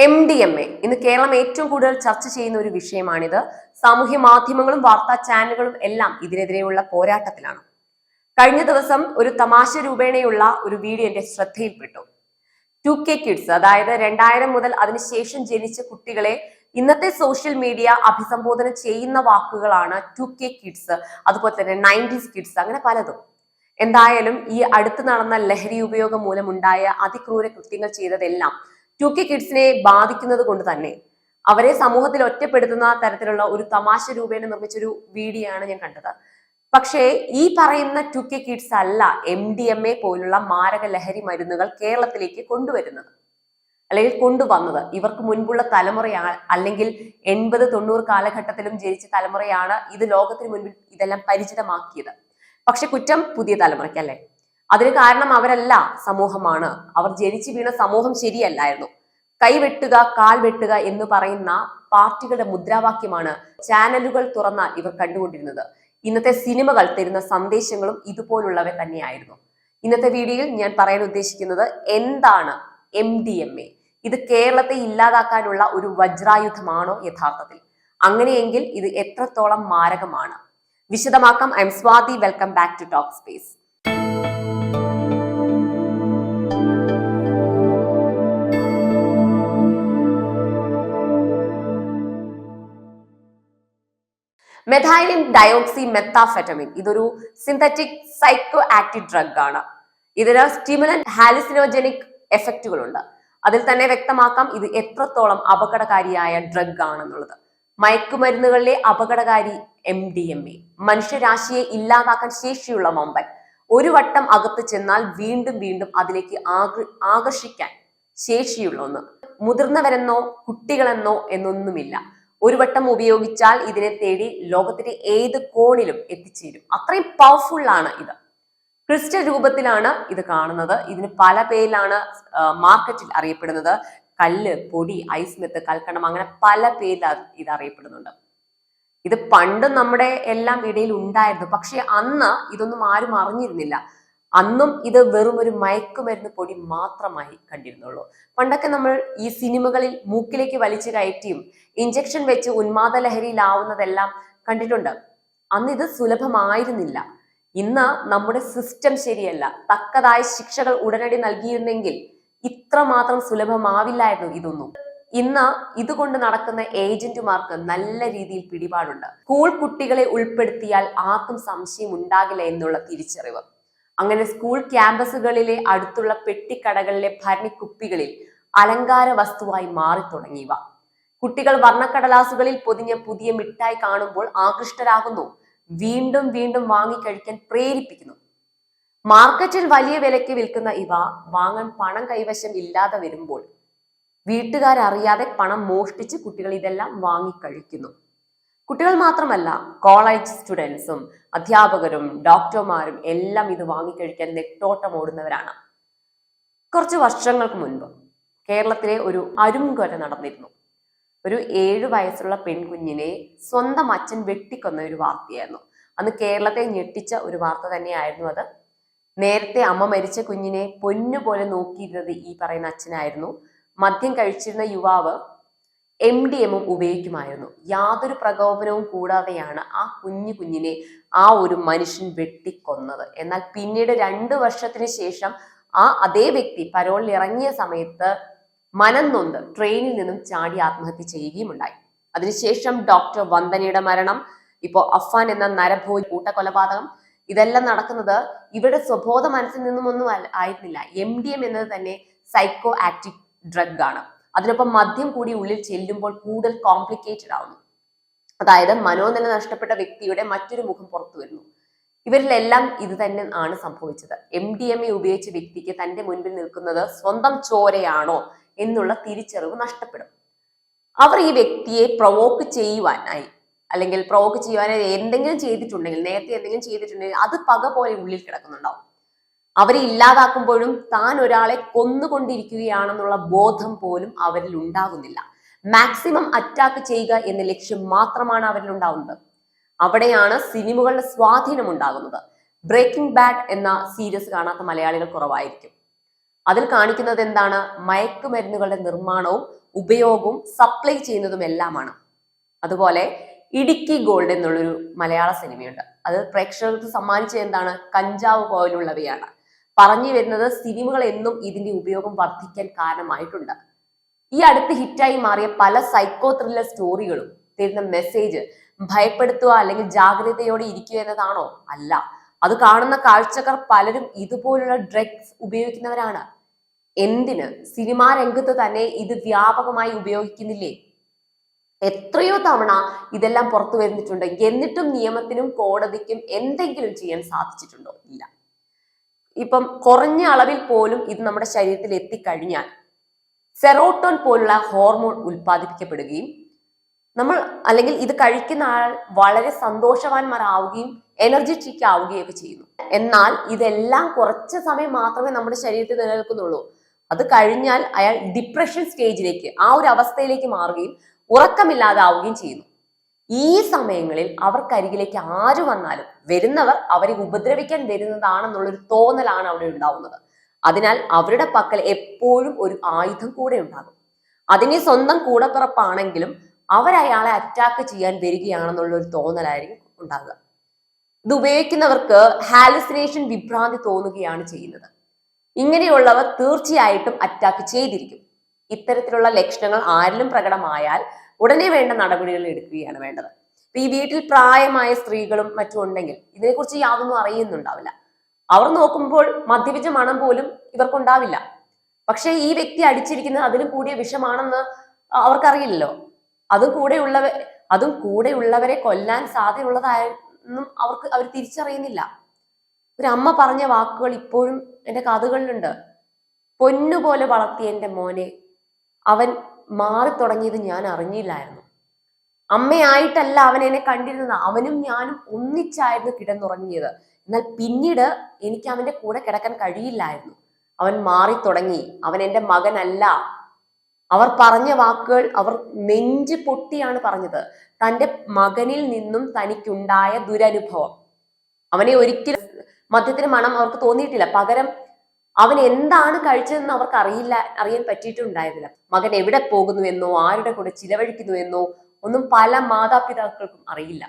MDMA ഇന്ന് കേരളം ഏറ്റവും കൂടുതൽ ചർച്ച ചെയ്യുന്ന ഒരു വിഷയമാണിത്. സാമൂഹ്യ മാധ്യമങ്ങളും വാർത്താ ചാനലുകളും എല്ലാം ഇതിനെതിരെയുള്ള പോരാട്ടത്തിലാണ്. കഴിഞ്ഞ ദിവസം ഒരു തമാശ രൂപേണയുള്ള ഒരു വീഡിയോ എന്റെ ശ്രദ്ധയിൽപ്പെട്ടു. 2K കിഡ്സ്, അതായത് 2000 മുതൽ അതിനുശേഷം ജനിച്ച കുട്ടികളെ ഇന്നത്തെ സോഷ്യൽ മീഡിയ അഭിസംബോധന ചെയ്യുന്ന വാക്കുകളാണ് 2K കിഡ്സ്, അതുപോലെ തന്നെ 90s കിഡ്സ്, അങ്ങനെ പലതും. എന്തായാലും ഈ അടുത്ത് നടന്ന ലഹരി ഉപയോഗം മൂലമുണ്ടായ അതിക്രൂര കൃത്യങ്ങൾ ചെയ്തതെല്ലാം 2K കിഡ്സിനെ ബാധിക്കുന്നത് കൊണ്ട് തന്നെ അവരെ സമൂഹത്തിൽ ഒറ്റപ്പെടുത്തുന്ന തരത്തിലുള്ള ഒരു തമാശ രൂപേണ നിർമ്മിച്ചൊരു വീഡിയോ ആണ് ഞാൻ കണ്ടത്. പക്ഷേ ഈ പറയുന്ന 2K കിഡ്സ് അല്ല MDMA പോലുള്ള മാരക ലഹരി മരുന്നുകൾ കേരളത്തിലേക്ക് കൊണ്ടുവരുന്നത് അല്ലെങ്കിൽ കൊണ്ടുവന്നത്. ഇവർക്ക് മുൻപുള്ള തലമുറയാണ്, അല്ലെങ്കിൽ 80-90 കാലഘട്ടത്തിലും ജനിച്ച തലമുറയാണ് ഇത് ലോകത്തിന് മുൻപിൽ ഇതെല്ലാം പരിചിതമാക്കിയത്. പക്ഷെ കുറ്റം പുതിയ തലമുറയ്ക്കല്ലേ? അതിന് കാരണം അവരല്ല, സമൂഹമാണ്. അവർ ജനിച്ചു വീണ സമൂഹം ശരിയല്ലായിരുന്നു. കൈവെട്ടുക, കാൽ വെട്ടുക എന്ന് പറയുന്ന പാർട്ടികളുടെ മുദ്രാവാക്യമാണ് ചാനലുകൾ തുറന്നാൽ ഇവർ കണ്ടുകൊണ്ടിരുന്നത്. ഇന്നത്തെ സിനിമകൾ തരുന്ന സന്ദേശങ്ങളും ഇതുപോലുള്ളവ തന്നെയായിരുന്നു. ഇന്നത്തെ വീഡിയോയിൽ ഞാൻ പറയാൻ ഉദ്ദേശിക്കുന്നത് എന്താണ് MDMA? ഇത് കേരളത്തെ ഇല്ലാതാക്കാനുള്ള ഒരു വജ്രായുധമാണോ യഥാർത്ഥത്തിൽ? അങ്ങനെയെങ്കിൽ ഇത് എത്രത്തോളം മാരകമാണ്? വിശദമാക്കാം. I'm Swathi. Welcome back to talk space. Methylenedioxymethamphetamine ഇതൊരു സിന്തറ്റിക് സൈക്കോ ആക്റ്റീവ് ഡ്രഗ് ആണ്. ഇതിന് സ്റ്റിമുലന്റ് ഹാലുസിനോജനിക് എഫക്റ്റുകളുണ്ട്. അതിൽ തന്നെ വ്യക്തമാക്കാം ഇത് എത്രത്തോളം അപകടകാരിയായ ഡ്രഗ് ആണെന്നുള്ളത്. മയക്കുമരുന്നുകളിലെ അപകടകാരി MDMA മനുഷ്യരാശിയെ ഇല്ലാതാക്കാൻ ശേഷിയുള്ള വമ്പൻ. ഒരു വട്ടം അകത്ത് ചെന്നാൽ വീണ്ടും വീണ്ടും അതിലേക്ക് ആകർഷിക്കാൻ ശേഷിയുള്ള ഒന്ന്. മുതിർന്നവരെന്നോ കുട്ടികളെന്നോ എന്നൊന്നുമില്ല. ഒരു വട്ടം ഉപയോഗിച്ചാൽ ഇതിനെ തേടി ലോകത്തിന്റെ ഏത് കോണിലും എത്തിച്ചേരും. അത്രയും പവർഫുൾ ആണ് ഇത്. ക്രിസ്റ്റൽ രൂപത്തിലാണ് ഇത് കാണുന്നത്. ഇതിന് പല പേരിലാണ് മാർക്കറ്റിൽ അറിയപ്പെടുന്നത്. കല്ല്, പൊടി, ഐസ് മെത്ത്, കൽക്കണ്ടം, അങ്ങനെ പല പേരിൽ ഇത് അറിയപ്പെടുന്നുണ്ട്. ഇത് പണ്ട് നമ്മുടെ എല്ലാം ഇടയിൽ ഉണ്ടായിരുന്നു. പക്ഷെ അന്ന് ഇതൊന്നും ആരും അറിഞ്ഞിരുന്നില്ല. അന്നും ഇത് വെറും ഒരു മയക്കുമരുന്ന് പൊടി മാത്രമായി കണ്ടിരുന്നുള്ളൂ. പണ്ടൊക്കെ നമ്മൾ ഈ സിനിമകളിൽ മൂക്കിലേക്ക് വലിച്ചു കയറ്റിയും ഇഞ്ചക്ഷൻ വെച്ച് ഉന്മാദ ലഹരിയിലാവുന്നതെല്ലാം കണ്ടിട്ടുണ്ട്. അന്ന് ഇത് സുലഭമായിരുന്നില്ല. ഇന്ന് നമ്മുടെ സിസ്റ്റം ശരിയല്ല. തക്കതായ ശിക്ഷകൾ ഉടനടി നൽകിയിരുന്നെങ്കിൽ ഇത്രമാത്രം സുലഭമാവില്ലായിരുന്നു ഇതൊന്നും. ഇന്ന് ഇതുകൊണ്ട് നടക്കുന്ന ഏജന്റുമാർക്ക് നല്ല രീതിയിൽ പിടിപാടുണ്ട്. സ്കൂൾ കുട്ടികളെ ഉൾപ്പെടുത്തിയാൽ ആർക്കും സംശയം ഉണ്ടാകില്ല എന്നുള്ള തിരിച്ചറിവ്. അങ്ങനെ സ്കൂൾ ക്യാമ്പസുകളിലെ അടുത്തുള്ള പെട്ടിക്കടകളിലെ ഭരണിക്കുപ്പികളിൽ അലങ്കാര വസ്തുവായി മാറി തുടങ്ങിയവ. കുട്ടികൾ വർണ്ണക്കടലാസുകളിൽ പൊതിഞ്ഞ പുതിയ മിഠായി കാണുമ്പോൾ ആകൃഷ്ടരാകുന്നു. വീണ്ടും വീണ്ടും വാങ്ങിക്കഴിക്കാൻ പ്രേരിപ്പിക്കുന്നു. മാർക്കറ്റിൽ വലിയ വിലയ്ക്ക് വിൽക്കുന്ന ഇവ വാങ്ങാൻ പണം കൈവശം ഇല്ലാതെ വരുമ്പോൾ വീട്ടുകാരറിയാതെ പണം മോഷ്ടിച്ച് കുട്ടികൾ ഇതെല്ലാം വാങ്ങിക്കഴിക്കുന്നു. കുട്ടികൾ മാത്രമല്ല, കോളേജ് സ്റ്റുഡൻസും അധ്യാപകരും ഡോക്ടർമാരും എല്ലാം ഇത് വാങ്ങിക്കഴിക്കാൻ നെട്ടോട്ടം ഓടുന്നവരാണ്. കുറച്ച് വർഷങ്ങൾക്ക് മുൻപ് കേരളത്തിലെ ഒരു അരുംകൊല നടന്നിരുന്നു. ഒരു 7 വയസ്സുള്ള പെൺകുഞ്ഞിനെ സ്വന്തം അച്ഛൻ വെട്ടിക്കൊന്ന ഒരു വാർത്തയായിരുന്നു. അന്ന് കേരളത്തെ ഞെട്ടിച്ച ഒരു വാർത്ത തന്നെയായിരുന്നു അത്. നേരത്തെ അമ്മ മരിച്ച കുഞ്ഞിനെ പൊന്നുപോലെ നോക്കിയിരുന്നത് ഈ പറയുന്ന അച്ഛനായിരുന്നു. മദ്യം കഴിച്ചിരുന്ന യുവാവ് MDMA ഉപയോഗിക്കുമായിരുന്നു. യാതൊരു പ്രകോപനവും കൂടാതെയാണ് ആ കുഞ്ഞിനെ ആ ഒരു മനുഷ്യൻ വെട്ടിക്കൊന്നത്. എന്നാൽ പിന്നീട് 2 വർഷത്തിന് ശേഷം ആ അതേ വ്യക്തി പരോളിൽ ഇറങ്ങിയ സമയത്ത് മനം നൊന്ത് ട്രെയിനിൽ നിന്നും ചാടി ആത്മഹത്യ ചെയ്യുകയും ഉണ്ടായി. അതിനുശേഷം ഡോക്ടർ വന്ദനയുടെ മരണം, ഇപ്പോ അഫാൻ എന്ന നരഭോജി കൂട്ടക്കൊലപാതകം, ഇതെല്ലാം നടക്കുന്നത് ഇവരുടെ സ്വബോധ മനസ്സിൽ നിന്നുമൊന്നും ആയിരുന്നില്ല. MDMA എന്നത് തന്നെ സൈക്കോ ആക്റ്റീവ് ഡ്രഗ് ആണ്. അതിനൊപ്പം മദ്യം കൂടി ഉള്ളിൽ ചെല്ലുമ്പോൾ കൂടുതൽ കോംപ്ലിക്കേറ്റഡ് ആവുന്നു. അതായത് മനോനില നഷ്ടപ്പെട്ട വ്യക്തിയുടെ മറ്റൊരു മുഖം പുറത്തു വരുന്നു. ഇവരിലെല്ലാം ഇത് തന്നെ ആണ് സംഭവിച്ചത്. MDMA ഉപയോഗിച്ച വ്യക്തിക്ക് തന്റെ മുൻപിൽ നിൽക്കുന്നത് സ്വന്തം ചോരയാണോ എന്നുള്ള തിരിച്ചറിവ് നഷ്ടപ്പെടും. അവർ ഈ വ്യക്തിയെ പ്രൊവോക്ക് ചെയ്യുവാനായി അല്ലെങ്കിൽ പ്രൊവോക്ക് ചെയ്യുവാനായി എന്തെങ്കിലും ചെയ്തിട്ടുണ്ടെങ്കിൽ, നേരത്തെ എന്തെങ്കിലും ചെയ്തിട്ടുണ്ടെങ്കിൽ അത് പക പോലെ ഉള്ളിൽ കിടക്കുന്നുണ്ടാവും. അവരെ ഇല്ലാതാക്കുമ്പോഴും താൻ ഒരാളെ കൊന്നുകൊണ്ടിരിക്കുകയാണെന്നുള്ള ബോധം പോലും അവരിൽ ഉണ്ടാകുന്നില്ല. മാക്സിമം അറ്റാക്ക് ചെയ്യുക എന്ന ലക്ഷ്യം മാത്രമാണ് അവരിൽ ഉണ്ടാവുന്നത്. അവിടെയാണ് സിനിമകളുടെ സ്വാധീനം ഉണ്ടാകുന്നത്. ബ്രേക്കിംഗ് ബാഡ് എന്ന സീരീസ് കാണാത്ത മലയാളികൾ കുറവായിരിക്കും. അതിൽ കാണിക്കുന്നത് എന്താണ്? മയക്കുമരുന്നുകളുടെ നിർമ്മാണവും ഉപയോഗവും സപ്ലൈ ചെയ്യുന്നതും എല്ലാമാണ്. അതുപോലെ ഇടുക്കി ഗോൾഡ് എന്നുള്ളൊരു മലയാള സിനിമയുണ്ട്. അത് പ്രേക്ഷകർക്ക് സമ്മാനിച്ചത് എന്താണ്? കഞ്ചാവ് പോലുള്ളവയാണ്. പറഞ്ഞു വരുന്നത് സിനിമകൾ എന്നും ഇതിന്റെ ഉപയോഗം വർദ്ധിക്കാൻ കാരണമായിട്ടുണ്ട്. ഈ അടുത്ത് ഹിറ്റായി മാറിയ പല സൈക്കോ ത്രില്ലർ സ്റ്റോറികളും തരുന്ന മെസ്സേജ് ഭയപ്പെടുത്തുക അല്ലെങ്കിൽ ജാഗ്രതയോടെ ഇരിക്കുക എന്നതാണോ? അല്ല. അത് കാണുന്ന കാഴ്ചക്കാർ പലരും ഇതുപോലുള്ള ഡ്രഗ്സ് ഉപയോഗിക്കുന്നവരാണ്. എന്തിന്? സിനിമാ രംഗത്ത് തന്നെ ഇത് വ്യാപകമായി ഉപയോഗിക്കുന്നില്ലേ? എത്രയോ തവണ ഇതെല്ലാം പുറത്തു വരുന്നിട്ടുണ്ട്. എന്നിട്ടും നിയമത്തിനും കോടതിക്കും എന്തെങ്കിലും ചെയ്യാൻ സാധിച്ചിട്ടുണ്ടോ? ഇല്ല. ഇപ്പം കുറഞ്ഞ അളവിൽ പോലും ഇത് നമ്മുടെ ശരീരത്തിൽ എത്തിക്കഴിഞ്ഞാൽ സെറോട്ടോൺ പോലുള്ള ഹോർമോൺ ഉൽപ്പാദിപ്പിക്കപ്പെടുകയും അല്ലെങ്കിൽ ഇത് കഴിക്കുന്ന ആൾ വളരെ സന്തോഷവാന്മാരാവുകയും എനർജറ്റിക് ആവുകയും ഒക്കെ ചെയ്യുന്നു. എന്നാൽ ഇതെല്ലാം കുറച്ച് സമയം മാത്രമേ നമ്മുടെ ശരീരത്തിൽ നിലനിൽക്കുന്നുള്ളൂ. അത് കഴിഞ്ഞാൽ അയാൾ ഡിപ്രഷൻ സ്റ്റേജിലേക്ക്, ആ ഒരു അവസ്ഥയിലേക്ക് മാറുകയും ഉറക്കമില്ലാതാവുകയും ചെയ്യുന്നു. ഈ സമയങ്ങളിൽ അവർക്കരികിലേക്ക് ആര് വന്നാലും വരുന്നവർ അവരെ ഉപദ്രവിക്കാൻ വരുന്നതാണെന്നുള്ളൊരു തോന്നലാണ് അവിടെ ഉണ്ടാവുന്നത്. അതിനാൽ അവരുടെ പക്കൽ എപ്പോഴും ഒരു ആയുധം കൂടെ ഉണ്ടാകും. അതിന് സ്വന്തം കൂടപ്പിറപ്പാണെങ്കിലും അവരയാളെ അറ്റാക്ക് ചെയ്യാൻ വരികയാണെന്നുള്ള ഒരു തോന്നലായിരിക്കും ഉണ്ടാകുക. ഇത് ഉപയോഗിക്കുന്നവർക്ക് ഹാലുസിനേഷൻ, വിഭ്രാന്തി തോന്നുകയാണ് ചെയ്യുന്നത്. ഇങ്ങനെയുള്ളവർ തീർച്ചയായിട്ടും അറ്റാക്ക് ചെയ്തിരിക്കും. ഇത്തരത്തിലുള്ള ലക്ഷണങ്ങൾ ആരിലും പ്രകടമായാൽ ഉടനെ വേണ്ട നടപടികൾ എടുക്കുകയാണ് വേണ്ടത്. ഇപ്പൊ ഈ വീട്ടിൽ പ്രായമായ സ്ത്രീകളും മറ്റും ഉണ്ടെങ്കിൽ ഇതിനെക്കുറിച്ച് യാതൊന്നും അറിയുന്നുണ്ടാവില്ല. അവർ നോക്കുമ്പോൾ മദ്യപിച്ച മണം പോലും ഇവർക്കുണ്ടാവില്ല. പക്ഷെ ഈ വ്യക്തി അടിച്ചിരിക്കുന്നത് അതിലും കൂടിയ വിഷമാണെന്ന് അവർക്കറിയില്ലല്ലോ. അതും കൂടെയുള്ളവരെ കൊല്ലാൻ സാധ്യതയുള്ളതായെന്നും അവർ തിരിച്ചറിയുന്നില്ല. ഒരു അമ്മ പറഞ്ഞ വാക്കുകൾ ഇപ്പോഴും എൻ്റെ കാതുകളിലുണ്ട്. പൊന്നുപോലെ വളർത്തിയ എൻ്റെ മോനെ അവൻ മാറി തുടങ്ങിയത് ഞാൻ അറിഞ്ഞില്ലായിരുന്നു. അമ്മയായിട്ടല്ല അവൻ എന്നെ കണ്ടിരുന്നത്. അവനും ഞാനും ഒന്നിച്ചായിരുന്നു കിടന്നുറങ്ങിയത്. എന്നാൽ പിന്നീട് എനിക്ക് അവന്റെ കൂടെ കിടക്കാൻ കഴിയില്ലായിരുന്നു. അവൻ മാറി തുടങ്ങി. അവൻ എൻ്റെ മകനല്ല. അവർ പറഞ്ഞ വാക്കുകൾ അവർ നെഞ്ച് പൊട്ടിയാണ് പറഞ്ഞത്. തൻ്റെ മകനിൽ നിന്നും തനിക്കുണ്ടായ ദുരനുഭവം. അവനെ ഒരിക്കലും മദ്യത്തിന് മണം അവർക്ക് തോന്നിയിട്ടില്ല. പകരം അവൻ എന്താണ് കഴിച്ചതെന്ന് അവർക്ക് അറിയാൻ പറ്റിയിട്ടുണ്ടായിരുന്നില്ല. മകൻ എവിടെ പോകുന്നുവെന്നോ ആരുടെ കൂടെ ചിലവഴിക്കുന്നുവെന്നോ ഒന്നും പല മാതാപിതാക്കൾക്കും അറിയില്ല.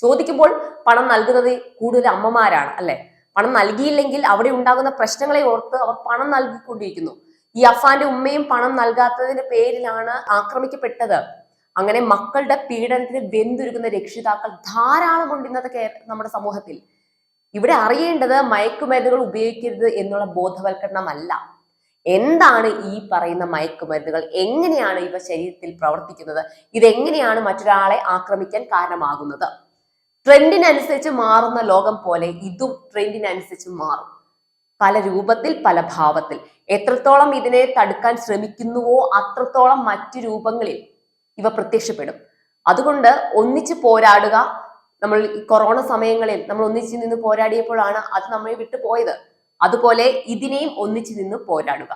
ചോദിക്കുമ്പോൾ പണം നൽകുന്നത് കൂടുതൽ അമ്മമാരാണ്, അല്ലെ? പണം നൽകിയില്ലെങ്കിൽ അവിടെ ഉണ്ടാകുന്ന പ്രശ്നങ്ങളെ ഓർത്ത് അവർ പണം നൽകിക്കൊണ്ടിരിക്കുന്നു. ഈ അഫാന്റെ ഉമ്മയും പണം നൽകാത്തതിന്റെ പേരിലാണ് ആക്രമിക്കപ്പെട്ടത്. അങ്ങനെ മക്കളുടെ പീഡനത്തിന് വെന്തുരുകുന്ന രക്ഷിതാക്കൾ ധാരാളം ഉണ്ട് ഇന്നത്തെ നമ്മുടെ സമൂഹത്തിൽ. ഇവിടെ അറിയേണ്ടത് മയക്കുമരുന്നുകൾ ഉപയോഗിക്കരുത് എന്നുള്ള ബോധവൽക്കരണമല്ല. എന്താണ് ഈ പറയുന്ന മയക്കുമരുന്നുകൾ, എങ്ങനെയാണ് ഇവ ശരീരത്തിൽ പ്രവർത്തിക്കുന്നത്, ഇതെങ്ങനെയാണ് മറ്റൊരാളെ ആക്രമിക്കാൻ കാരണമാകുന്നത്? ട്രെൻഡിനനുസരിച്ച് മാറുന്ന ലോകം പോലെ ഇതും ട്രെൻഡിനനുസരിച്ച് മാറും. പല രൂപത്തിൽ, പല ഭാവത്തിൽ. എത്രത്തോളം ഇതിനെ തടുക്കാൻ ശ്രമിക്കുന്നുവോ അത്രത്തോളം മറ്റു രൂപങ്ങളിൽ ഇവ പ്രത്യക്ഷപ്പെടും. അതുകൊണ്ട് ഒന്നിച്ച് പോരാടുക. നമ്മൾ ഈ കൊറോണ സമയങ്ങളിൽ നമ്മൾ ഒന്നിച്ച് നിന്ന് പോരാടിയപ്പോഴാണ് അത് നമ്മളെ വിട്ടു പോയത്. അതുപോലെ ഇതിനെയും ഒന്നിച്ച് നിന്ന് പോരാടുക.